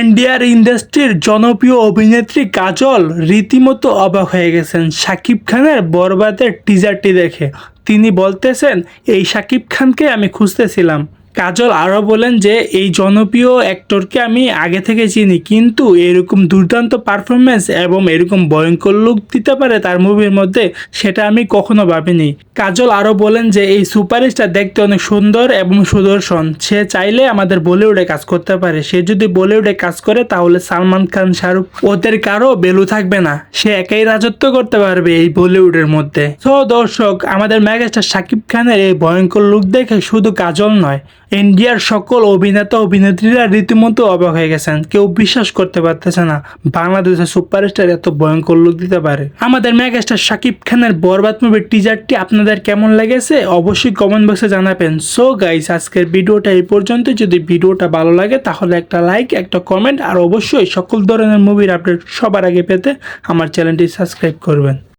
ইন্ডিয়ার ইন্ডাস্ট্রির জনপ্রিয় অভিনেত্রী কাজল রীতিমতো অবাক হয়ে গেছেন শাকিব খানের বরবাদের টিজারটি দেখে। তিনি বলতেছেন, এই শাকিব খানকে আমি খুঁজতেছিলাম। কাজল আরও বলেন যে এই জনপ্রিয় অ্যাক্টরকে আমি আগে থেকে চিনি, কিন্তু এরকম দুর্দান্ত পারফরমেন্স এবং এরকম ভয়ঙ্কর লুক দিতে পারে তার মুভির মধ্যে, সেটা আমি কখনো ভাবিনি। কাজল আরও বলেন যে এই সুপারস্টার দেখতে অনেক সুন্দর এবং সুদর্শন। সে চাইলে আমাদের বলিউডে কাজ করতে পারে। সে যদি বলিউডে কাজ করে তাহলে সালমান খান, শাহরুখ ওদের কারো ভ্যালু থাকবে না। সে একাই রাজত্ব করতে পারবে এই বলিউডের মধ্যে। তো দর্শক, আমাদের মেগাস্টার শাকিব খানের এই ভয়ঙ্কর লুক দেখে শুধু কাজল নয়, ইন্ডিয়ার সকল অভিনেতা অভিনেত্রীরা রীতিমতো অবাক হয়ে গেছেন। কেউ বিশ্বাস করতে পারতেছে না বাংলাদেশের সুপারস্টার এত ভয়ঙ্কর লুক দিতে পারে। আমাদের মেগাস্টার শাকিব খানের বরবাদ মুভির টিজারটি আপনাদের কেমন লেগেছে অবশ্যই কমেন্ট বক্সে জানাবেন। সো গাইস, আজকের ভিডিওটা এই পর্যন্ত। যদি ভিডিওটা ভালো লাগে তাহলে একটা লাইক, একটা কমেন্ট আর অবশ্যই সকল ধরনের মুভির আপডেট সবার আগে পেতে আমার চ্যানেলটি সাবস্ক্রাইব করবেন।